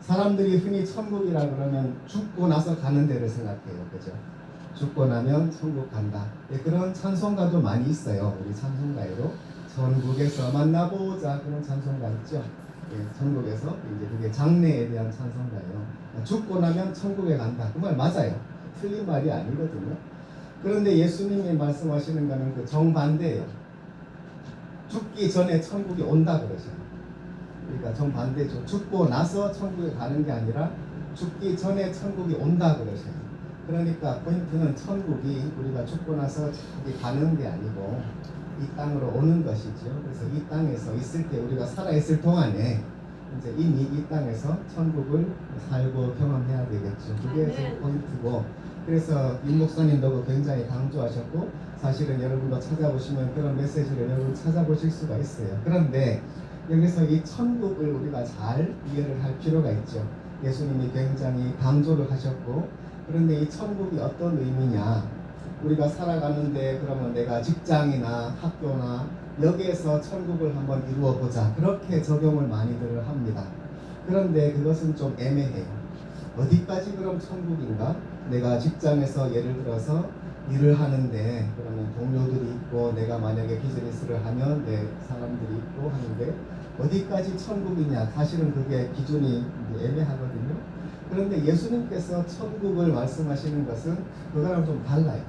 사람들이 흔히 천국이라 그러면 죽고 나서 가는 데를 생각해요. 그죠? 죽고 나면 천국 간다. 예, 그런 찬송가도 많이 있어요. 우리 찬송가에도 천국에서 만나보자 그런 찬송가 있죠. 예, 천국에서 이제 그게 장래에 대한 찬송가예요. 죽고 나면 천국에 간다. 그 말 맞아요. 틀린 말이 아니거든요. 그런데 예수님이 말씀하시는 거는 그 정반대예요. 죽기 전에 천국이 온다 그러죠. 그러니까 정반대죠. 죽고 나서 천국에 가는 게 아니라 죽기 전에 천국이 온다 그러셔요. 그러니까 포인트는 천국이 우리가 죽고 나서 저기 가는 게 아니고 이 땅으로 오는 것이죠. 그래서 이 땅에서 있을 때 우리가 살아있을 동안에 이제 이미 이 땅에서 천국을 살고 경험해야 되겠죠. 그게 지금 포인트고, 그래서 윤 목사님도 굉장히 강조하셨고 사실은 여러분도 찾아보시면 그런 메시지를 여러분 찾아보실 수가 있어요. 그런데 여기서 이 천국을 우리가 잘 이해를 할 필요가 있죠. 예수님이 굉장히 강조를 하셨고, 그런데 이 천국이 어떤 의미냐, 우리가 살아가는데 그러면 내가 직장이나 학교나 여기에서 천국을 한번 이루어 보자 그렇게 적용을 많이들 합니다. 그런데 그것은 좀 애매해요. 어디까지 그럼 천국인가? 내가 직장에서 예를 들어서 일을 하는데 그러면 동료들이 있고 내가 만약에 비즈니스를 하면 내 사람들이 있고 하는데 어디까지 천국이냐, 사실은 그게 기준이 애매하거든요. 그런데 예수님께서 천국을 말씀하시는 것은 그거랑 좀 달라요.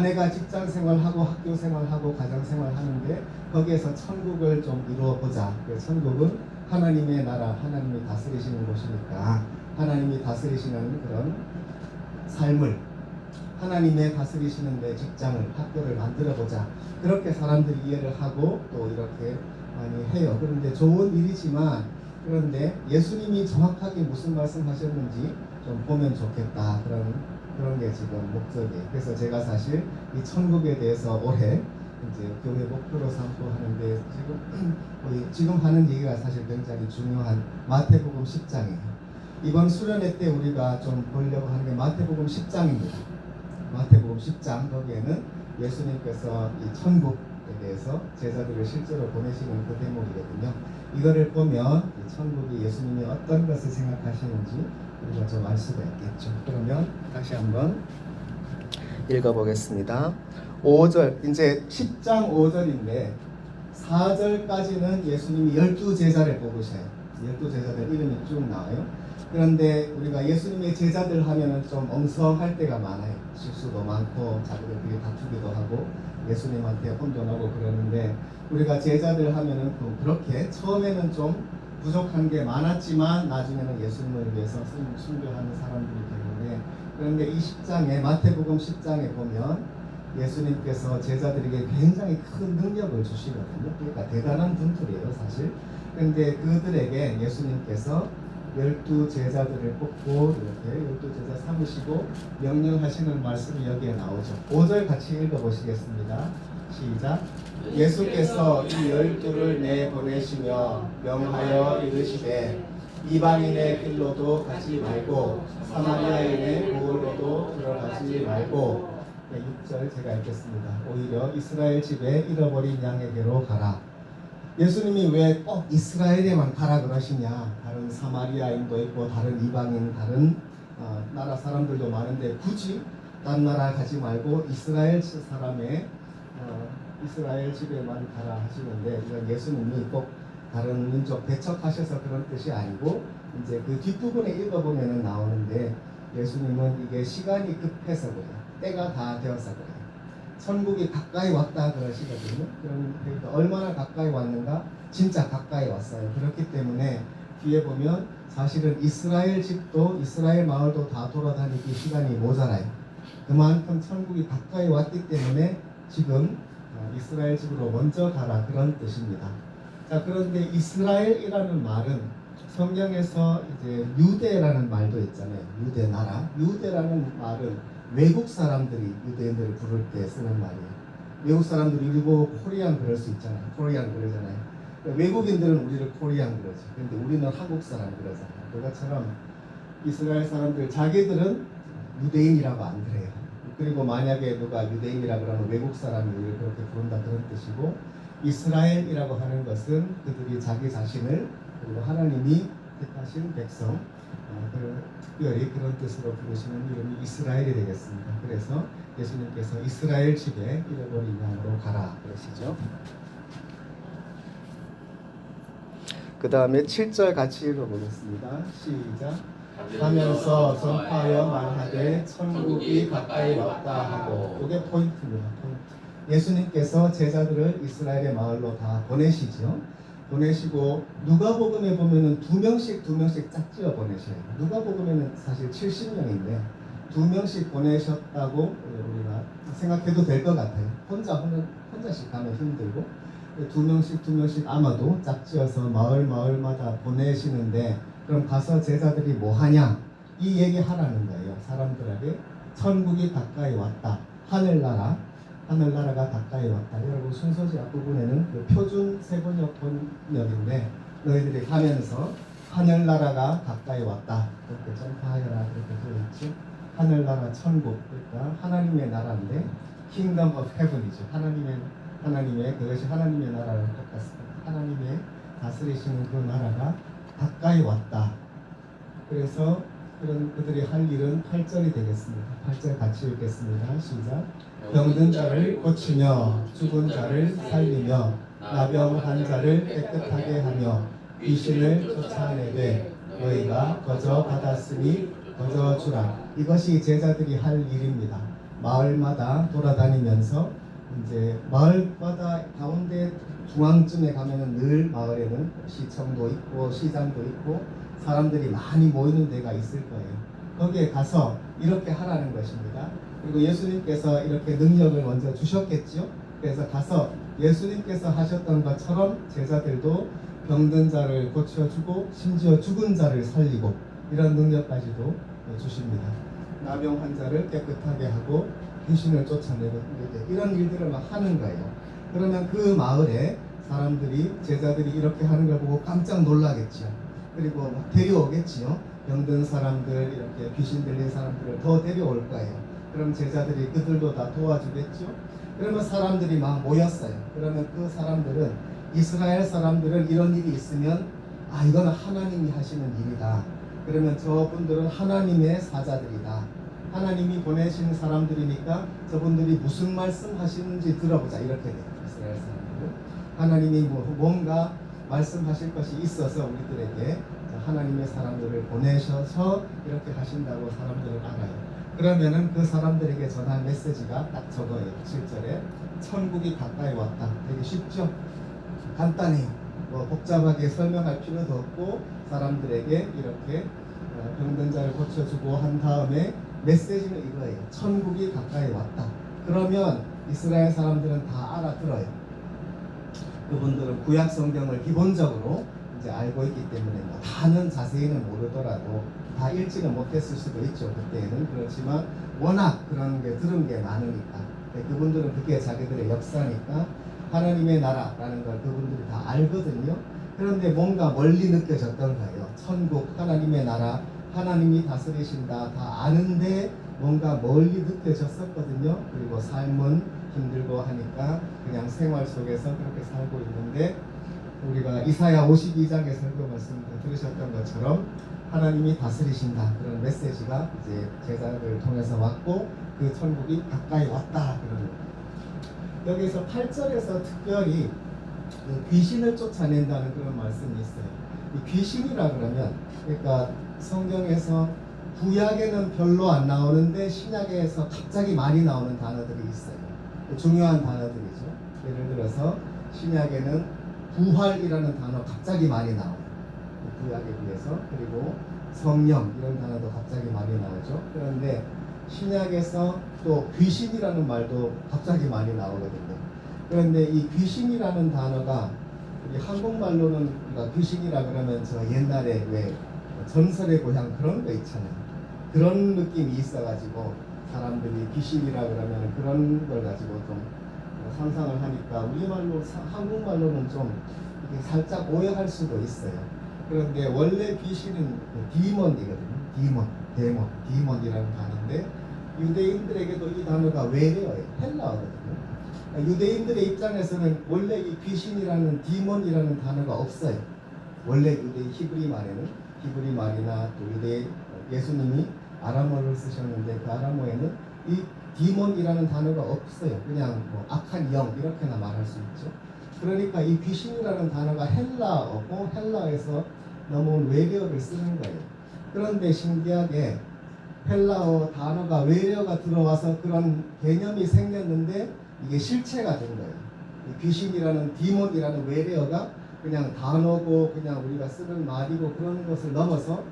내가 직장 생활하고 학교 생활하고 가정 생활하는데 거기에서 천국을 좀 이루어 보자. 천국은 하나님의 나라, 하나님이 다스리시는 곳이니까 하나님이 다스리시는 그런 삶을, 하나님의 다스리시는 데 직장을, 학교를 만들어 보자. 그렇게 사람들이 이해를 하고 또 이렇게 많이 해요. 그런데 좋은 일이지만, 그런데 예수님이 정확하게 무슨 말씀하셨는지 좀 보면 좋겠다. 그런 게 지금 목적이에요. 그래서 제가 사실 이 천국에 대해서 올해 이제 교회 목표로 삼고 하는데 지금 하는 얘기가 사실 굉장히 중요한 마태복음 10장이에요. 이번 수련회 때 우리가 좀 보려고 하는 게 마태복음 10장입니다. 마태복음 10장, 거기에는 예수님께서 이 천국에 대해서 제자들을 실제로 보내시는 그 대목이거든요. 이거를 보면 이 천국이 예수님이 어떤 것을 생각하시는지 우리가 좀 알 수가 있겠죠. 그러면 다시 한번 읽어보겠습니다. 5절, 이제 10장 5절인데 4절까지는 예수님이 12제자를 뽑으셔요. 12제자들 이름이 쭉 나와요. 그런데 우리가 예수님의 제자들 하면은 좀 엉성할 때가 많아요. 실수도 많고 자기들끼리 다투기도 하고 예수님한테 혼돈하고 그러는데, 우리가 제자들 하면은 그렇게 처음에는 좀 부족한 게 많았지만 나중에는 예수님을 위해서 순교하는 사람들이 되는데, 그런데 이 10장에 마태복음 10장에 보면 예수님께서 제자들에게 굉장히 큰 능력을 주시거든요. 그러니까 대단한 분들이에요 사실. 그런데 그들에게 예수님께서 12제자들을 뽑고 이렇게 12제자 삼으시고 명령하시는 말씀이 여기에 나오죠. 5절 같이 읽어보시겠습니다. 시작. 예수께서 이 12를 내보내시며 명하여 이르시되 이방인의 길로도 가지 말고 사마리아인의 고을로도 들어가지 말고. 6절 제가 읽겠습니다. 오히려 이스라엘 집에 잃어버린 양에게로 가라. 예수님이 왜 꼭 이스라엘에만 가라 그러시냐? 다른 사마리아인도 있고 다른 이방인, 다른 나라 사람들도 많은데 굳이 딴 나라 가지 말고 이스라엘 사람의 이스라엘 집에만 가라 하시는데, 이건 예수님이 꼭 다른 민족 배척하셔서 그런 뜻이 아니고 이제 그 뒷부분에 읽어보면 나오는데, 예수님은 이게 시간이 급해서 그래요. 때가 다 되어서 그래요. 천국이 가까이 왔다 그러시거든요. 그러니까 얼마나 가까이 왔는가? 진짜 가까이 왔어요. 그렇기 때문에 뒤에 보면 사실은 이스라엘 집도 이스라엘 마을도 다 돌아다니기 시간이 모자라요. 그만큼 천국이 가까이 왔기 때문에 지금 이스라엘 집으로 먼저 가라 그런 뜻입니다. 자, 그런데 이스라엘이라는 말은 성경에서 이제 유대라는 말도 있잖아요. 유대 나라. 유대라는 말은 외국 사람들이 유대인들을 부를 때 쓰는 말이에요. 외국 사람들이 일부 코리안 그럴 수 있잖아요. 코리안 그러잖아요. 외국인들은 우리를 코리안 그러죠. 근데 우리는 한국 사람 그러잖아요. 그것처럼 이스라엘 사람들 자기들은 유대인이라고 안 그래요. 그리고 만약에 누가 유대인이라 그러면 외국 사람이 우리를 그렇게 부른다 그런 뜻이고, 이스라엘이라고 하는 것은 그들이 자기 자신을, 그리고 하나님이 택하신 백성, 특별히 그런 뜻으로 부르시는 이름이 이스라엘이 되겠습니다. 그래서 예수님께서 이스라엘 집에 잃어버린 양으로 가라 그러시죠. 그 다음에 7절 같이 읽어보겠습니다. 시작. 하면서 전파하여 말하되 천국이 가까이 왔다 하고. 이게 포인트입니다. 포인트. 예수님께서 제자들을 이스라엘의 마을로 다 보내시죠. 보내시고 누가복음에 보면은 두 명씩 짝지어 보내셔요. 누가복음에는 사실 70명인데 2명씩 보내셨다고 우리가 생각해도 될 것 같아요. 혼자씩 가면 힘들고 2명씩 아마도 짝지어서 마을마다 보내시는데, 그럼 가서 제자들이 뭐 하냐? 이 얘기 하라는 거예요. 사람들에게 천국이 가까이 왔다. 하늘나라가 가까이 왔다. 여러분 순서지 앞부분에는 그 표준 세번역 번역인데, 너희들이 가면서 하늘나라가 가까이 왔다 이렇게 전파하여라 이렇게 되어 있죠. 하늘나라 천국, 그러니까 하나님의 나라인데 Kingdom of Heaven이죠. 하나님의 그것이 하나님의 나라랑 똑같습니다. 하나님의 다스리시는 그 나라가 가까이 왔다. 그래서 그들이 할 일은 8절이 되겠습니다. 8절 같이 읽겠습니다. 시작. 병든 자를 고치며 죽은 자를 살리며 나병한 자를 깨끗하게 하며 귀신을 쫓아내되 너희가 거저 받았으니 거저 주라. 이것이 제자들이 할 일입니다. 마을마다 돌아다니면서 이제 마을마다 가운데 중앙쯤에 가면은 늘 마을에는 시청도 있고 시장도 있고 사람들이 많이 모이는 데가 있을 거예요. 거기에 가서 이렇게 하라는 것입니다. 그리고 예수님께서 이렇게 능력을 먼저 주셨겠죠. 그래서 가서 예수님께서 하셨던 것처럼 제자들도 병든 자를 고쳐주고 심지어 죽은 자를 살리고 이런 능력까지도 주십니다. 나병 환자를 깨끗하게 하고 귀신을 쫓아내고 이런 일들을 막 하는 거예요. 그러면 그 마을에 사람들이, 제자들이 이렇게 하는 걸 보고 깜짝 놀라겠죠. 그리고 막 데려오겠지요. 병든 사람들, 이렇게 귀신 들린 사람들을 더 데려올 거예요. 그럼 제자들이 그들도 다 도와주겠죠. 그러면 사람들이 막 모였어요. 그러면 그 사람들은, 이스라엘 사람들은 이런 일이 있으면 이거는 하나님이 하시는 일이다. 그러면 저분들은 하나님의 사자들이다. 하나님이 보내신 사람들이니까 저분들이 무슨 말씀 하시는지 들어보자 이렇게 돼요. 이스라엘 사람들은 하나님이 뭔가 말씀하실 것이 있어서 우리들에게 하나님의 사람들을 보내셔서 이렇게 하신다고 사람들은 알아요. 그러면은 그 사람들에게 전할 메시지가 딱 저거예요. 7절에 천국이 가까이 왔다. 되게 쉽죠? 간단해요. 복잡하게 설명할 필요도 없고 사람들에게 이렇게 병든 자를 고쳐주고 한 다음에 메시지는 이거예요. 천국이 가까이 왔다. 그러면 이스라엘 사람들은 다 알아들어요. 그분들은 구약 성경을 기본적으로 이제 알고 있기 때문에 다는 자세히는 모르더라도 다 읽지는 못했을 수도 있죠. 그때는. 그렇지만 워낙 그런 게 들은 게 많으니까 그분들은 그게 자기들의 역사니까 하나님의 나라라는 걸 그분들이 다 알거든요. 그런데 뭔가 멀리 느껴졌던 거예요. 천국, 하나님의 나라, 하나님이 다스리신다 다 아는데 뭔가 멀리 느껴졌었거든요. 그리고 삶은 힘들고 하니까 그냥 생활 속에서 그렇게 살고 있는데, 우리가 이사야 52장의 설교 말씀 들으셨던 것처럼 하나님이 다스리신다 그런 메시지가 이제 제자들을 통해서 왔고 그 천국이 가까이 왔다 그러는 거예요. 여기서 8절에서 특별히 귀신을 쫓아낸다는 그런 말씀이 있어요. 이 귀신이라 그러면, 그러니까 성경에서 구약에는 별로 안 나오는데 신약에서 갑자기 많이 나오는 단어들이 있어요. 중요한 단어들이죠. 예를 들어서 신약에는 부활이라는 단어 갑자기 많이 나와요. 구약에 비해서. 그리고 성령 이런 단어도 갑자기 많이 나오죠. 그런데 신약에서 또 귀신이라는 말도 갑자기 많이 나오거든요. 그런데 이 귀신이라는 단어가 우리 한국말로는 우리가 귀신이라 그러면 저 옛날에 왜 전설의 고향 그런 거 있잖아요. 그런 느낌이 있어가지고 사람들이 귀신이라 그러면 그런 걸 가지고 좀 상상을 하니까 우리말로 한국말로는 좀 이렇게 살짝 오해할 수도 있어요. 그런데 원래 귀신은 디몬이거든요. 디몬이라는 단어인데 유대인들에게도 이 단어가 외래어예요. 헬라어거든요. 유대인들의 입장에서는 원래 이 귀신이라는 디몬이라는 단어가 없어요. 원래 유대인 히브리 말에는 히브리 말이나 또 유대 예수님이 아람어를 쓰셨는데 그 아람어에는 이 디몬이라는 단어가 없어요. 그냥 뭐 악한 영 이렇게나 말할 수 있죠. 그러니까 이 귀신이라는 단어가 헬라어고 헬라에서 넘어온 외래어를 쓰는 거예요. 그런데 신기하게 헬라어 단어가 외래어가 들어와서 그런 개념이 생겼는데 이게 실체가 된 거예요. 이 귀신이라는 디몬이라는 외래어가 그냥 단어고 그냥 우리가 쓰는 말이고 그런 것을 넘어서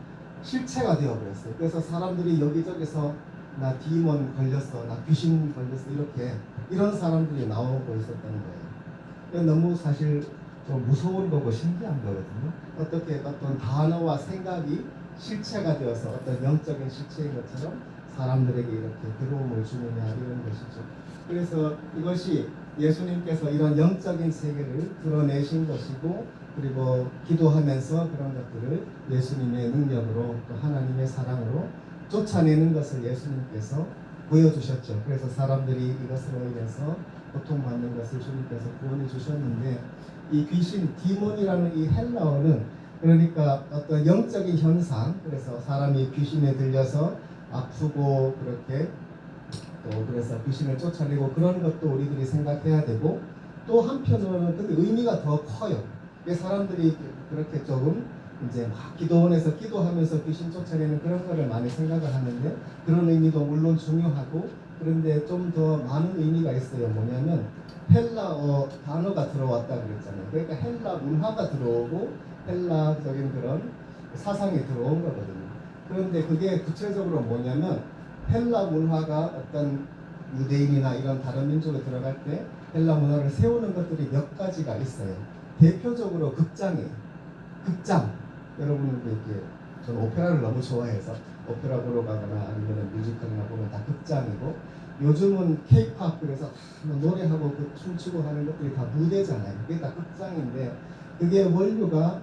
실체가 되어버렸어요. 그래서 사람들이 여기저기서 나 디몬 걸렸어, 나 귀신 걸렸어 이렇게 이런 사람들이 나오고 있었던 거예요. 너무 사실 좀 무서운 거고 신기한 거거든요. 어떻게 어떤 단어와 생각이 실체가 되어서 어떤 영적인 실체인 것처럼 사람들에게 이렇게 들어옴을 주느냐 이런 것이죠. 그래서 이것이 예수님께서 이런 영적인 세계를 드러내신 것이고 그리고 기도하면서 그런 것들을 예수님의 능력으로 또 하나님의 사랑으로 쫓아내는 것을 예수님께서 보여주셨죠. 그래서 사람들이 이것으로 인해서 고통받는 것을 주님께서 구원해 주셨는데 이 귀신 디몬이라는 이 헬라어는 그러니까 어떤 영적인 현상, 그래서 사람이 귀신에 들려서 아프고 그렇게 또 그래서 귀신을 쫓아내고 그런 것도 우리들이 생각해야 되고 또 한편으로는 근데 의미가 더 커요. 사람들이 그렇게 조금 이제 막 기도원에서 기도하면서 귀신 쫓아내는 그런 거를 많이 생각을 하는데 그런 의미도 물론 중요하고 그런데 좀 더 많은 의미가 있어요. 뭐냐면 헬라어 단어가 들어왔다 그랬잖아요. 그러니까 헬라 문화가 들어오고 헬라적인 그런 사상이 들어온 거거든요. 그런데 그게 구체적으로 뭐냐면 헬라 문화가 어떤 유대인이나 이런 다른 민족에 들어갈 때 헬라 문화를 세우는 것들이 몇 가지가 있어요. 대표적으로 극장. 여러분들 이렇게 저는 오페라를 너무 좋아해서 오페라 보러 가거나 아니면 뮤지컬이나 보면 다 극장이고 요즘은 케이팝 그래서 노래하고 그 춤추고 하는 것들이 다 무대잖아요. 그게 다 극장인데 그게 원류가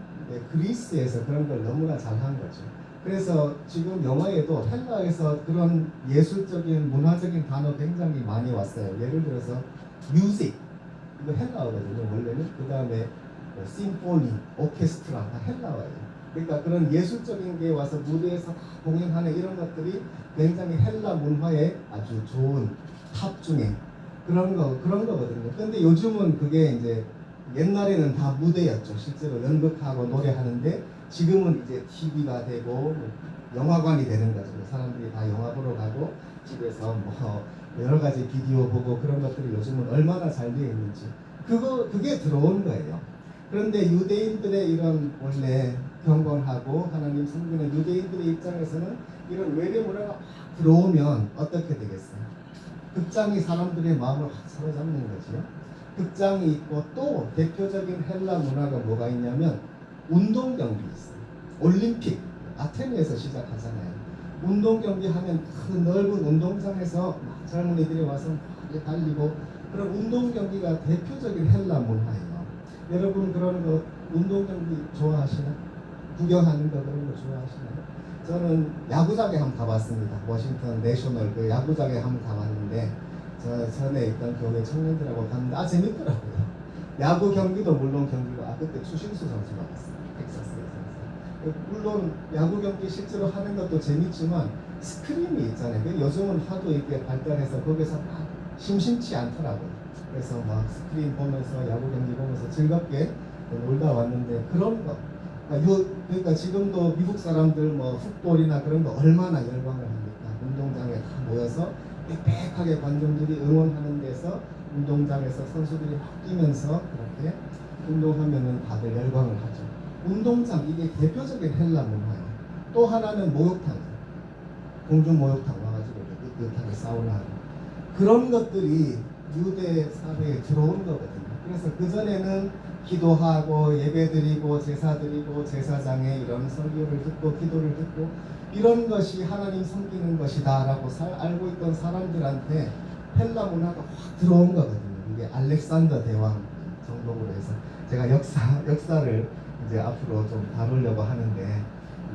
그리스에서 그런 걸 너무나 잘한 거죠. 그래서 지금 영화에도 헬라에서 그런 예술적인 문화적인 단어 굉장히 많이 왔어요. 예를 들어서 뮤직 이거 헬라어거든요. 원래는 그 다음에 심포니, 오케스트라 다 헬라어예요. 그러니까 그런 예술적인 게 와서 무대에서 다 공연하는 이런 것들이 굉장히 헬라 문화의 아주 좋은 탑 중에 그런 거거든요. 근데 요즘은 그게 이제 옛날에는 다 무대였죠. 실제로 연극하고 노래하는데 지금은 이제 TV가 되고 영화관이 되는 거죠. 사람들이 다 영화 보러 가고 집에서 뭐 여러 가지 비디오 보고 그런 것들이 요즘은 얼마나 잘 되어 있는지 그게 들어온 거예요. 그런데 유대인들의 이런 원래 경건하고 하나님 섬기는 유대인들의 입장에서는 이런 외래 문화가 확 들어오면 어떻게 되겠어요? 극장이 사람들의 마음을 확 사로잡는 거죠. 극장이 있고 또 대표적인 헬라 문화가 뭐가 있냐면 운동 경기 있어요. 올림픽 아테네에서 시작하잖아요. 운동 경기 하면 큰 넓은 운동장에서 막 젊은이들이 와서 막 달리고 그런 운동 경기가 대표적인 헬라 문화예요. 여러분 그런 거 운동 경기 좋아하시나요? 구경하는 거 그런 거 좋아하시나요? 저는 야구장에 한번 가봤습니다. 워싱턴 내셔널 그 야구장에 한번 가봤는데 저 전에 있던 교회 청년들하고 갔는데 재밌더라고요. 야구 경기도 물론 경기고 그때 추신수 선수가 왔어요. 텍사스에서. 물론 야구 경기 실제로 하는 것도 재밌지만 스크린이 있잖아요. 요즘은 하도 이게 발달해서 거기서 막 심심치 않더라고요. 그래서 막 스크린 보면서 야구 경기 보면서 즐겁게 놀다 왔는데 그런 거 그러니까 지금도 미국 사람들 뭐 풋볼이나 그런 거 얼마나 열광을 합니까? 운동장에 다 모여서 빽빽하게 관중들이 응원하는 데서 운동장에서 선수들이 막 뛰면서 그렇게 운동하면은 다들 열광을 하죠. 운동장 이게 대표적인 헬라 문화예요. 또 하나는 목욕탕, 공중 목욕탕 와가지고 목욕탕에 사우나하고 그런 것들이 유대 사회에 들어온 거거든요. 그래서 그 전에는 기도하고 예배드리고 제사드리고 제사장에 이런 설교를 듣고 기도를 듣고 이런 것이 하나님 섬기는 것이다라고 알고 있던 사람들한테 헬라 문화가 확 들어온 거거든요. 이게 알렉산더 대왕 정복으로 해서 제가 역사를 이제 앞으로 좀 다루려고 하는데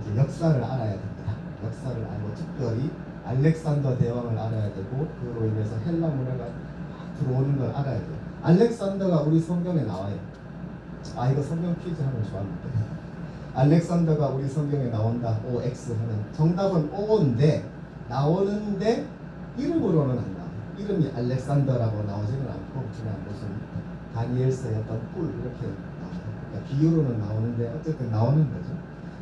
이제 역사를 알아야 됩니다. 역사를 알고 특별히 알렉산더 대왕을 알아야 되고 그로 인해서 헬라 문화가 확 들어오는 걸 알아야 돼요. 알렉산더가 우리 성경에 나와요. 이거 성경 퀴즈 하면 좋았는데 알렉산더가 우리 성경에 나온다. OX 하는 정답은 O인데 나오는데 이름으로는 안 나와요. 이름이 알렉산더라고 나오지는 않고 그냥 무슨 다니엘서의 어떤 뿔 이렇게 나와요. 그러니까 비유로는 나오는데 어쨌든 나오는 거죠.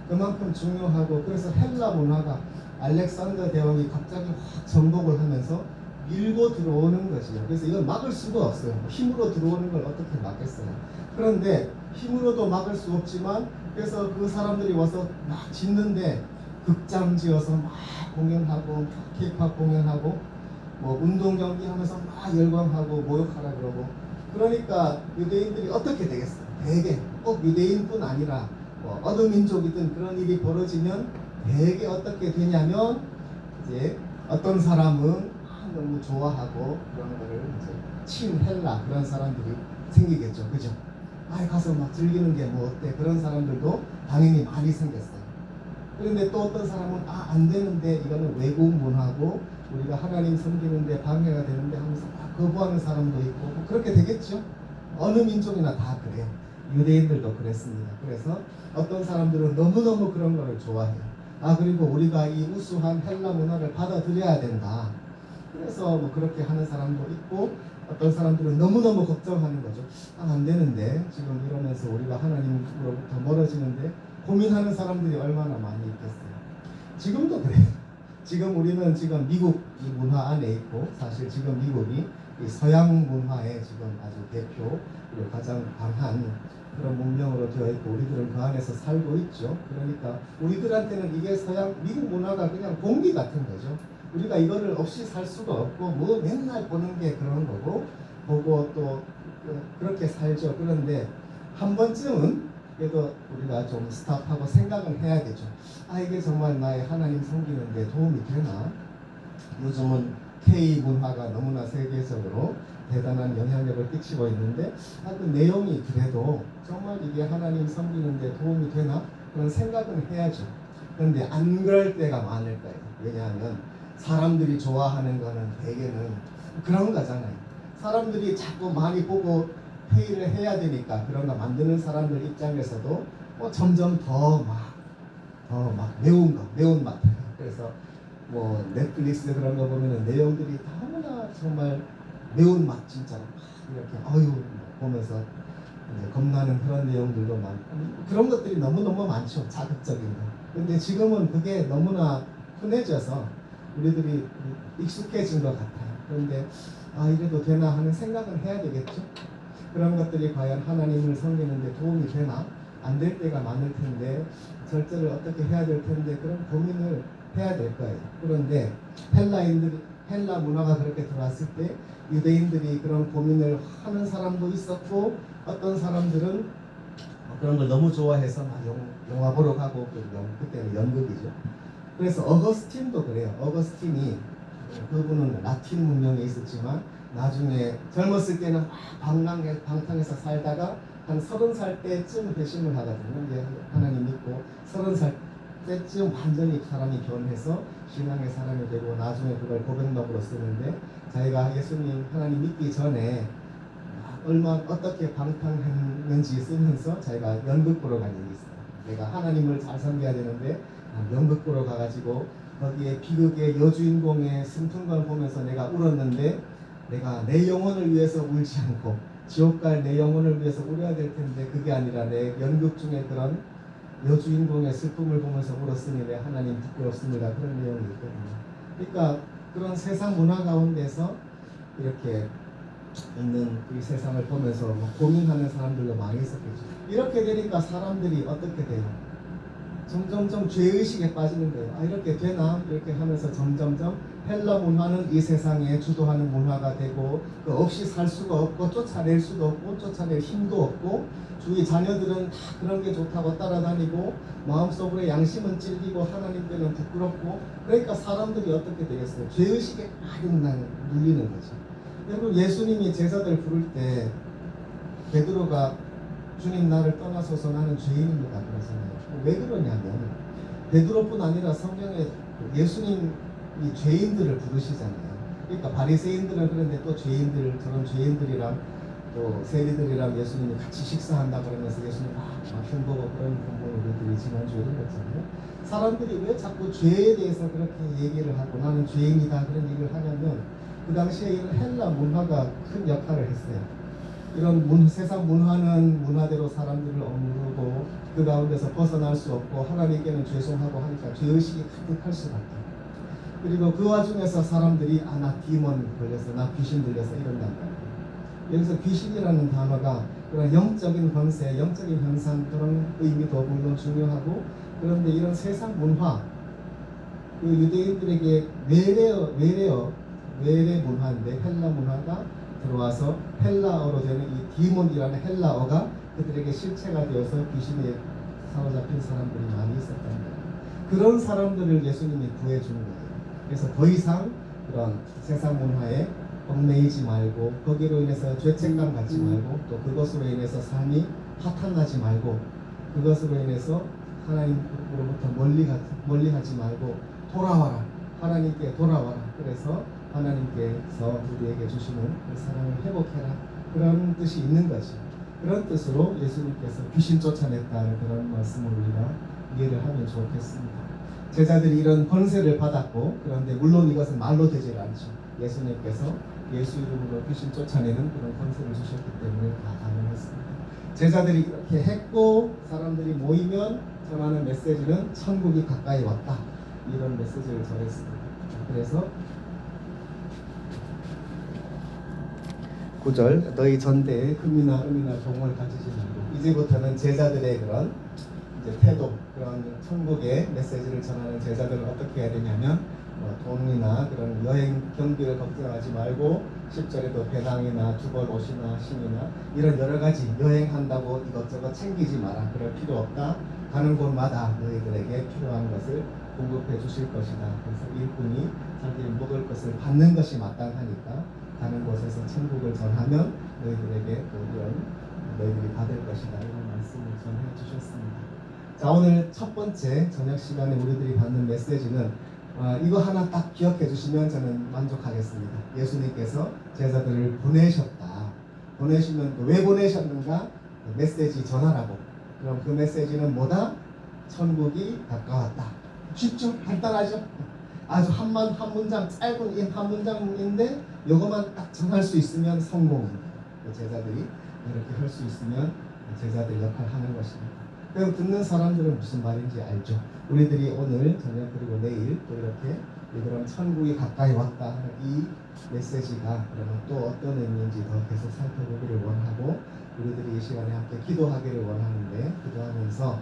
그만큼 중요하고 그래서 헬라 문화가 알렉산더 대왕이 갑자기 확 정복을 하면서 밀고 들어오는 것이죠. 그래서 이건 막을 수가 없어요. 힘으로 들어오는 걸 어떻게 막겠어요. 그런데 힘으로도 막을 수 없지만 그래서 그 사람들이 와서 막 짓는데 극장 지어서 막 공연하고 케이팝 공연하고 뭐 운동 경기 하면서 막 열광하고 모욕하라 그러고 그러니까 유대인들이 어떻게 되겠어요? 대개 꼭 유대인뿐 아니라 뭐 어느 민족이든 그런 일이 벌어지면 대개 어떻게 되냐면 이제 어떤 사람은 너무 좋아하고 그런 거를 이제 친헬라 그런 사람들이 생기겠죠. 그죠? 가서 막 즐기는 게 뭐 어때? 그런 사람들도 당연히 많이 생겼어요. 그런데 또 어떤 사람은 안 되는데 이거는 외국 문화고 우리가 하나님 섬기는데 방해가 되는데 하면서 거부하는 사람도 있고 뭐 그렇게 되겠죠. 어느 민족이나 다 그래요. 유대인들도 그랬습니다. 그래서 어떤 사람들은 너무너무 그런 거를 좋아해요. 그리고 우리가 이 우수한 헬라 문화를 받아들여야 된다. 그래서 뭐 그렇게 하는 사람도 있고 어떤 사람들은 너무너무 걱정하는 거죠. 안 되는데 지금 이러면서 우리가 하나님으로부터 멀어지는데 고민하는 사람들이 얼마나 많이 있겠어요. 지금도 그래요. 지금 우리는 지금 미국 이 문화 안에 있고 사실 지금 미국이 이 서양 문화의 지금 아주 대표 그리고 가장 강한 그런 문명으로 되어 있고 우리들은 그 안에서 살고 있죠. 그러니까 우리들한테는 이게 서양 미국 문화가 그냥 공기 같은 거죠. 우리가 이거를 없이 살 수가 없고 뭐 맨날 보는 게 그런 거고 보고 또 그렇게 살죠. 그런데 한 번쯤은 그래도 우리가 좀 스탑하고 생각을 해야겠죠. 이게 정말 나의 하나님 섬기는데 도움이 되나? 요즘은 K 문화가 너무나 세계적으로 대단한 영향력을 끼치고 있는데 그 내용이 그래도 정말 이게 하나님 섬기는데 도움이 되나? 그런 생각은 해야죠. 그런데 안 그럴 때가 많을 거예요. 왜냐하면 사람들이 좋아하는 거는 대개는 그런 거잖아요. 사람들이 자꾸 많이 보고 회의를 해야 되니까 그런 거 만드는 사람들 입장에서도 점점 더 막 매운맛. 그래서 뭐 넷플릭스 그런 거 보면은 내용들이 너무나 정말 매운맛 진짜로 이렇게 보면서 겁나는 그런 내용들도 많고 그런 것들이 너무너무 많죠. 자극적인 거. 근데 지금은 그게 너무나 흔해져서 우리들이 익숙해진 것 같아요. 그런데 이래도 되나 하는 생각은 해야 되겠죠. 그런 것들이 과연 하나님을 섬기는데 도움이 되나? 안 될 때가 많을 텐데 절제를 어떻게 해야 될 텐데 그런 고민을 해야 될 거예요. 그런데 헬라 문화가 그렇게 들어왔을 때 유대인들이 그런 고민을 하는 사람도 있었고 어떤 사람들은 그런 걸 너무 좋아해서 영화 보러 가고 그때는 연극이죠. 그래서 어거스틴도 그래요. 어거스틴이 그분은 라틴 문명에 있었지만 나중에 젊었을 때는 방탕해서 살다가 한 30살 때쯤 회심을 하거든요. 하나님 믿고 30살 때쯤 완전히 사람이 변해서 신앙의 사람이 되고 나중에 그걸 고백록으로 쓰는데 자기가 예수님 하나님 믿기 전에 어떻게 방탕했는지 쓰면서 자기가 연극 보러 간 적이 있어요. 내가 하나님을 잘 섬겨야 되는데 연극 보러 가가지고 거기에 비극의 여주인공의 슬픈 걸 보면서 내가 울었는데 내가 내 영혼을 위해서 울지 않고 지옥 갈 내 영혼을 위해서 울어야 될 텐데 그게 아니라 내 연극 중에 그런 여주인공의 슬픔을 보면서 울었으니 내 하나님 부끄럽습니다. 그런 내용이 있거든요. 그러니까 그런 세상 문화 가운데서 이렇게 있는 이 세상을 보면서 고민하는 사람들도 많이 있었겠죠. 이렇게 되니까 사람들이 어떻게 돼요? 점점점 죄의식에 빠지는 거예요. 이렇게 되나? 이렇게 하면서 점점점 헬라 문화는 이 세상에 주도하는 문화가 되고 그 없이 살 수가 없고 쫓아낼 수도 없고 쫓아낼 힘도 없고 주위 자녀들은 다 그런 게 좋다고 따라다니고 마음속으로 양심은 찔리고 하나님께는 부끄럽고 그러니까 사람들이 어떻게 되겠어요? 죄의식에 많이 눌리는 거죠. 여러분 예수님이 제자들 부를 때 베드로가 주님 나를 떠나소서 나는 죄인입니다 그러잖아요. 왜 그러냐면 베드로뿐 아니라 성경에 예수님이 죄인들을 부르시잖아요. 그러니까 바리새인들은 그런데 또 저런 죄인들이랑 또 세리들이랑 예수님이 같이 식사한다 그러면서 예수님 막 흉보고 그런 본문을 우리들이 지난주에 읽었잖아요. 사람들이 왜 자꾸 죄에 대해서 그렇게 얘기를 하고 나는 죄인이다 그런 얘기를 하냐면 그 당시에 이런 헬라 문화가 큰 역할을 했어요. 이런 세상 문화는 문화대로 사람들을 억누르고 그 가운데서 벗어날 수 없고 하나님께는 죄송하고 하니까 죄의식이 가득할 수밖에. 그리고 그 와중에서 사람들이 나 디몬 걸려서 나 귀신 들려서 이런단 말이에요. 여기서 귀신이라는 단어가 그런 영적인 권세, 영적인 현상 그런 의미도 물론 중요하고 그런데 이런 세상 문화 그 유대인들에게 외래 문화인데 헬라 문화가 들어와서 헬라어로 되는 이 디몬이라는 헬라어가 그들에게 실체가 되어서 귀신에 사로잡힌 사람들이 많이 있었단 말이에요. 그런 사람들을 예수님이 구해준 거예요. 그래서 더 이상 그런 세상 문화에 얽매이지 말고 거기로 인해서 죄책감 갖지 말고 또 그것으로 인해서 삶이 파탄나지 말고 그것으로 인해서 하나님으로부터 멀리하지 말고 돌아와라. 하나님께 돌아와라. 그래서 하나님께서 우리에게 주시는 그 사랑을 회복해라. 그런 뜻이 있는 거죠. 그런 뜻으로 예수님께서 귀신 쫓아냈다는 그런 말씀을 우리가 이해를 하면 좋겠습니다. 제자들이 이런 권세를 받았고 그런데 물론 이것은 말로 되질 않죠. 예수님께서 예수 이름으로 귀신 쫓아내는 그런 권세를 주셨기 때문에 다 가능했습니다. 제자들이 이렇게 했고 사람들이 모이면 전하는 메시지는 천국이 가까이 왔다. 이런 메시지를 전했습니다. 그래서 9절 너희 전대에 금이나 은이나 종을 가지지 말고 이제부터는 제자들의 그런 이제 태도 그런 천국의 메시지를 전하는 제자들은 어떻게 해야 되냐면 돈이나 그런 여행 경비를 걱정하지 말고 10절에도 배낭이나 두벌 옷이나 신이나 이런 여러 가지 여행한다고 이것저것 챙기지 마라. 그럴 필요 없다. 가는 곳마다 너희들에게 필요한 것을 공급해 주실 것이다. 그래서 일꾼이 자기 먹을 것을 받는 것이 마땅하니까 가는 곳에서 천국을 전하면 너희들에게 또 이런 너희들이 받을 것이다. 이런 말씀을 전해 주셨습니다. 자, 오늘 첫 번째 저녁 시간에 우리들이 받는 메시지는 이거 하나 딱 기억해 주시면 저는 만족하겠습니다. 예수님께서 제자들을 보내셨다. 보내시면 왜 보내셨는가? 메시지 전하라고. 그럼 그 메시지는 뭐다? 천국이 가까웠다. 쉽죠? 간단하죠? 아주 한 문장 짧은 이 한 문장인데 이것만 딱 전할 수 있으면 성공입니다. 제자들이 이렇게 할 수 있으면 제자들 역할을 하는 것입니다. 그럼 듣는 사람들은 무슨 말인지 알죠? 우리들이 오늘 저녁 그리고 내일 또 이렇게 그럼 천국이 가까이 왔다 하는 이 메시지가 그러면 또 어떤 의미인지 더 계속 살펴보기를 원하고 우리들이 이 시간에 함께 기도하기를 원하는데 기도하면서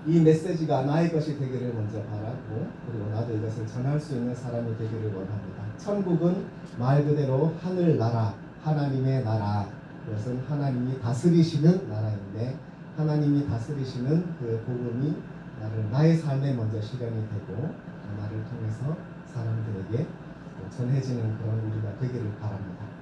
이 메시지가 나의 것이 되기를 먼저 바라고 그리고 나도 이것을 전할 수 있는 사람이 되기를 원합니다. 천국은 말 그대로 하늘나라, 하나님의 나라. 그것은 하나님이 다스리시는 나라인데 하나님이 다스리시는 그 복음이 나의 삶에 먼저 실현이 되고 나를 통해서 사람들에게 전해지는 그런 우리가 되기를 바랍니다.